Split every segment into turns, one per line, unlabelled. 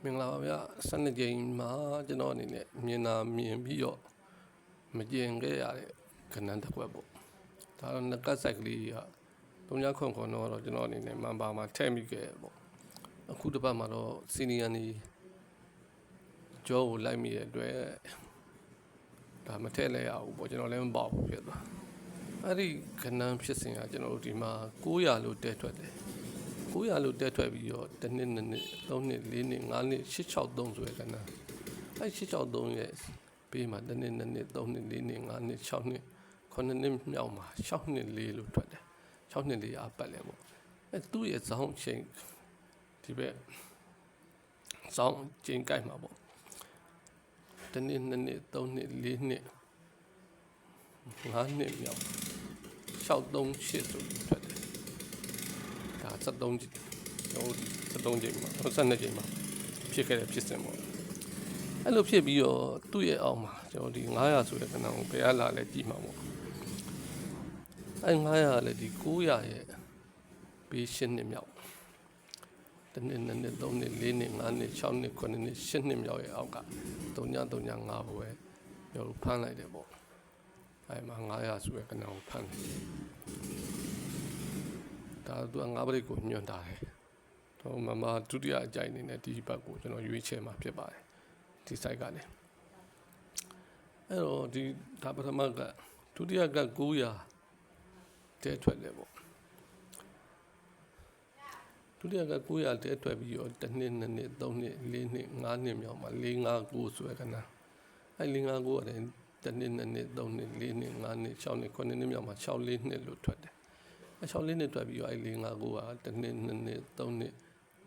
မင်္ဂလာပါဗျာ12ကြိမ်မှာကျွန်တော်အနေနဲ့မြင်တာမြင်ပြီးတော့မကျင်ခဲ့ရတဲ့ခဏတစ်ခွက်ပေါ့ဒါတော့ငကတ်ဆိုင်ကလေးက3ခွန်တော့ကျွန်တော်အနေနဲ့မန်ပါမှာထည့်မိခဲ့ပေါ့အခုတစ်ပတ်မှာတော့စီနီယန်နီကြောကိုလိုက်မိတဲ့အတွက်ဒါမထည့်လဲရဘူးပေါ့ကျွန်တော်လည်းမပေါ့ဘူးဖြစ်သွားအဲ့ဒီခဏဖြစ်စဉ်ကကျွန်တော်တို့ဒီမှာ900လို့တဲထွက်တယ်900လို့တက်ထွက်ပြီးတော့တစ်နှစ်နှစ်နှစ်3နှစ်4နှစ်5နှစ်863ဆိုရယ်ကနအဲ863ရဲ့ပေးမှာတစ်နှစ်နှစ်နှစ်3နှစ်4နှစ်5နှစ်6နှစ်9နှစ်မြောက်မှာ6နှစ်4လို့ထွက်တယ်6နှစ်4အပတ်လဲပေါ့အဲသူ့ရဲ့ဇောင်းချိန်ဒီဘက်ဇောင်းချိန်ကြိုက်မှာပေါ့တစ်နှစ်နှစ်နှစ်3နှစ်4နှစ်5နှစ်မြောက်638ဆိုပြီးထွက်တယ်ဒါ73ကြိမ်73ကြိမ်မှာ72ကြိမ်မှာဖြစ်ခဲ့တဲ့ဖြစ်စဉ်ပေါ့အဲ့လိုဖြစ်ပြီးတော့သူ့ရဲ့အောက်မှာကျွန်တော်ဒီ900ဆိုတဲ့ကဏ္ဍကိုဘယ်အလားလဲကြည့်မှာပေါ့အဲ့900လည်းဒီ900ရဲ့ပေး10နှစ်မြောက်တစ်နှစ်နှစ်နှစ်3နှစ်4နှစ်5နှစ်6နှစ်9နှစ်10နှစ်မြောက်ရဲ့အောက်က335ဘွယ်ကျွန်တော်ဖမ်းလိုက်တယ်ပေါ့အဲ့မှာ900ဆိုတဲ့ကဏ္ဍကိုဖမ်းတယ်ဒါသူက9ပရိတ်ကိုညွှန်ထားတယ်။တော့မမဒုတိယအကြိုက်အနေနဲ့ဒီဘက်ကိုကျွန်တော်ရွေးချယ်မှာဖြစ်ပါတယ်။ဒီ site ကလည်းအဲ့တော့ဒီဒါပထမကဒုတိယက900တဲထွက်တယ်ပေါ့။ဒုတိယက900တဲထွက်ပြီးတော့တစ်နှစ်နှစ်နှစ်3နှစ်4နှစ်5နှစ်မြောက်မှာ459ဆိုရကနာအဲ့459ကလည်းတစ်နှစ်နှစ်နှစ်3နှစ်4နှစ်5နှစ်6နှစ်9နှစ်မြောက်မှာ64နှစ်လို့ထွက်တယ်အချောင်းလေးနဲ့တွက်ပြီးတော့အဲ့459ကတစ်နှစ်2နှစ်3နှစ်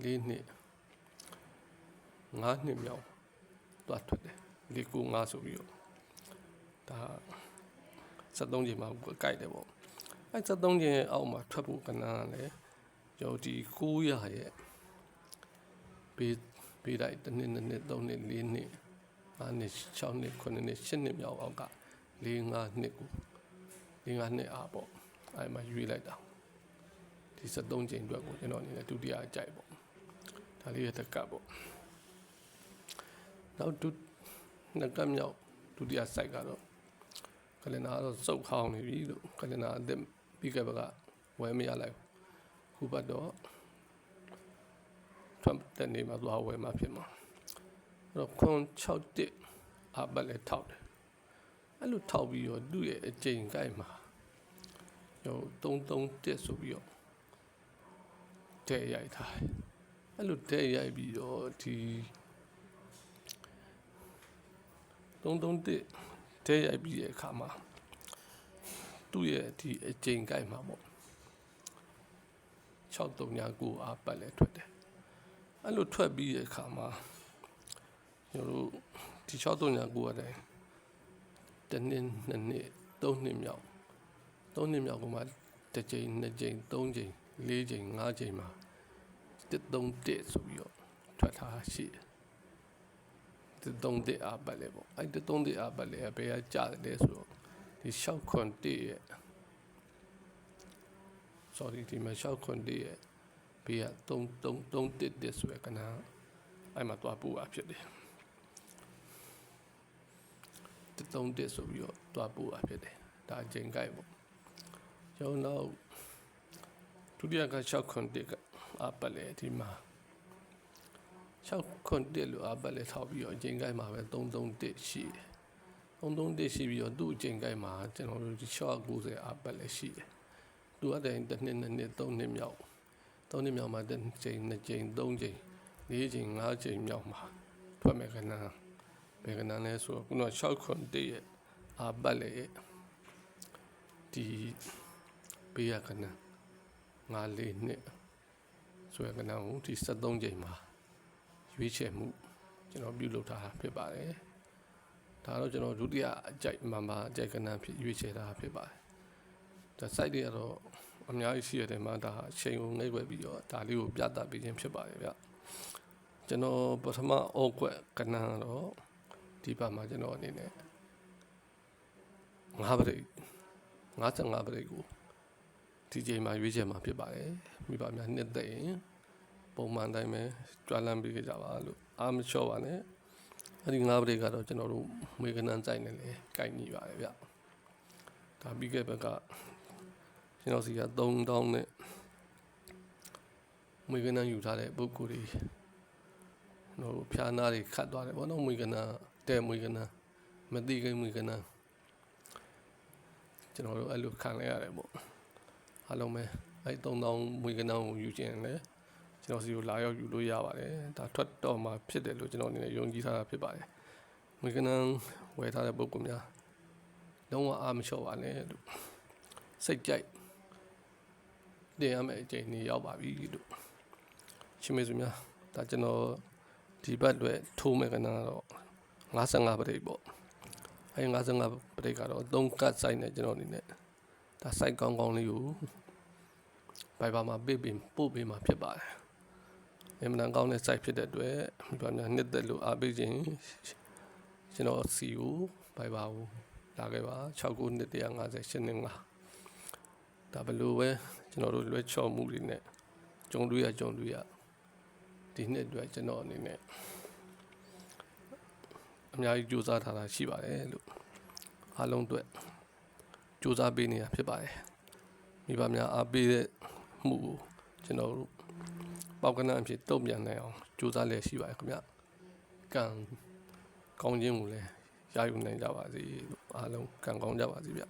4နှစ်5နှစ်မြောက်တွက်ထွက်တယ်495ဆိုပြီးတော့ဒါ73ချိန်မှာကိုက်တယ်ပေါ့အဲ့73ချိန်အောက်မှာထွက်ဖို့ကဏ္ဍကလည်းကျွန်တော်ဒီ900ရဲ့ပေးလိုက်တစ်နှစ်2နှစ်3နှစ်4နှစ်5နှစ်6နှစ်9နှစ်10နှစ်မြောက်အောက်က45နှစ်ကို45နှစ်အားပေါ့အဲ့မှာရွေးလိုက်တာဒီ73ချိန်အတွက်ကိုကျွန်တော်အနေနဲ့ဒုတိယအကြိုက်ပေါ့ဒါလေးရတကပ်ပေါ့နောက်နှစ်ကပ်မြောက်ဒုတိယ site ကတော့ကလင်နာတော့စုပ်ခေါင်းနေပြီလို့ကလင်နာအသက်ပြီးခဲ့ဘကဝဲမရလိုက်ခုပတ်တော့ထပ်တဲ့နေမှာသွားဝဲမှာဖြစ်မှာအဲ့တော့ခွန်61အပတ်လဲထောက်တယ်အဲ့လိုထောက်ပြီးတော့သူ့ရဲ့အချိန်ကိုက်မှာဟို331ဆိုပြီးတော့တဲရိုက်ထားအဲ့လိုတဲရိုက်ပြီးတော့ဒီ331တဲရိုက်ပြီးတဲ့အခါမှာသူ့ရဲ့ဒီအချိန်ကိုက်မှာပေါ့639အားပတ်လဲထွက်တယ်အဲ့လိုထွက်ပြီးတဲ့အခါမှာကျွန်တော်တို့ဒီ639ကတည်းကတစ်နှစ်နှစ်နှစ်3နှစ်မြောက်3နှစ်မြောက်ကမှတစ်ကြိမ်2ကြိမ်3ကြိမ်4ကြိမ်5ကြိမ်မှာ131ဆိုပြီးတော့ထွက်ထားရှိတယ်131အပတ်လေပေါ့အဲ့131အပတ်လေဘယ်ကကြတယ်ဆိုတော့ဒီ601ရဲ့ sorry ဒီမှာ601ရဲ့ဘေးက331ဆိုရကနာအဲ့မှာသွားပို့တာဖြစ်တယ်131ဆိုပြီးတော့သွားပို့တာဖြစ်တယ်ဒါအချိန်ကိုက်ပေါ့ကျွန်တော်ဒုတိယက601ကအပတ်လေဒီမှာ601လို့အပတ်လေထောက်ပြီးတော့အချိန်ကိုက်မှာပဲ331ရှိတယ်331ရှိပြီးတော့သူ့အချိန်ကိုက်မှာကျွန်တော်တို့690အပတ်လေရှိတယ်သူအတိုင်းတစ်နှစ်2နှစ်3နှစ်မြောက်3နှစ်မြောက်မှာတစ်ချိန်2ချိန်3ချိန်4ချိန်5ချိန်မြောက်မှာထွက်မယ်ခဏဘယ်ကဏ္ဍလဲဆိုတော့ခုန601ရဲ့အပတ်လေဒီဘေးကဏ္ဍ54နှစ်ဆိုရကဏ္ဍကိုဒီ73ချိန်မှာရွေးချယ်မှုကျွန်တော်ပြုလုပ်ထားတာဖြစ်ပါတယ်ဒါတော့ကျွန်တော်ဒုတိယအကြိုက်မှန်ပါအကြိုက်ကဏ္ဍဖြစ်ရွေးချယ်တာဖြစ်ပါတယ်ဒါ site တွေကတော့အများကြီးရှိရတယ်မှာဒါအချိန်ကိုနှိပ်ွက်ပြီးတော့ဒါလေးကိုပြသပေးခြင်းဖြစ်ပါတယ်ဗျကျွန်တော်ပထမအောက်ကွက်ကဏ္ဍတော့ဒီဘက်မှာကျွန်တော်အနေနဲ့5ပရိတ်55ပရိတ်ကိုဒီချိန်မှာရွေးချယ်မှာဖြစ်ပါတယ်မိဘများနှစ်သက်ရင် ပုံမှန်တိုင်းပဲကြွားလန်းပေးကြပါလို့အားမလျှော့ပါနဲ့အဲ့ဒီ9ပရိတ်ကတော့ကျွန်တော်တို့မွေကနန်းစိုက်နေလေကိုက်ညီပါတယ်ဗျဒါပြီးခဲ့ဘက်ကကျွန်တော်စီက3000နဲ့မွေကနန်းယူထားတဲ့ပုဂ္ဂိုလ်တွေတို့ဖျားနာတွေခတ်သွားတယ်ဗောနော်မွေကနန်းတဲ့မွေကနန်းမတိကိမွေကနန်းကျွန်တော်တို့အဲ့လိုခံလိုက်ရတယ်ပေါ့အားလုံးပဲအဲ့3000မွေကနန်းကိုယူခြင်းလေကျွန်တော်စီကိုလာရောက်ယူလို့ရပါတယ်ဒါထွက်တော့မှဖြစ်တယ်လို့ကျွန်တော်အနေနဲ့ယုံကြည်ထားတာဖြစ်ပါတယ်မွေကနန်းဝယ်ထားတဲ့ပုဂ္ဂိုလ်များလုံးဝအားမလျှော့ပါနဲ့လို့စိတ်ကြိုက်တင်ရမယ့်အချိန်ကြီးရောက်ပါပြီလို့ရှင်မေစုများဒါကျွန်တော်ဒီဘက်တွေထိုးမဲ့ကနန်းကတော့55ပရိတ်ပေါ့အဲ55ပရိတ်ကတော့3ကတ်ဆိုင်နဲ့ကျွန်တော်အနေနဲ့ဒါစိုက်ကောင်းကောင်းလေးကိုဘိုင်ဘာမှာပို့ပေးမှာဖြစ်ပါတယ်အမှန်တန်ကောင်းတဲ့ site ဖြစ်တဲ့အတွက်မိဘများနှစ်သက်လို့အားပေးခြင်းကျွန်တော်စီကိုဘိုင်ဘာကိုလာခဲ့ပါ691508ဒါဘလို့ပဲကျွန်တော်တို့လွှဲချော်မှုတွေနဲ့ကြုံတွေ့ရဒီနှစ်အတွက်ကျွန်တော်အနေနဲ့အများကြီးကြိုးစားထားတာရှိပါတယ်လို့အားလုံးအတွက်ကြိုးစားပေးနေတာဖြစ်ပါတယ်မိဘများအားပေးတဲ့မှုကိုကျွန်တော်တို့ပေါက်ကနန်းအဖြစ်တုံ့ပြန်နိုင်အောင်ကြိုးစားလျက်ရှိပါတယ်ခင်ဗျကံကောင်းခြင်းကိုလည်းရယူနိုင်ကြပါစေလို့အားလုံးကံကောင်းကြပါစေဗျ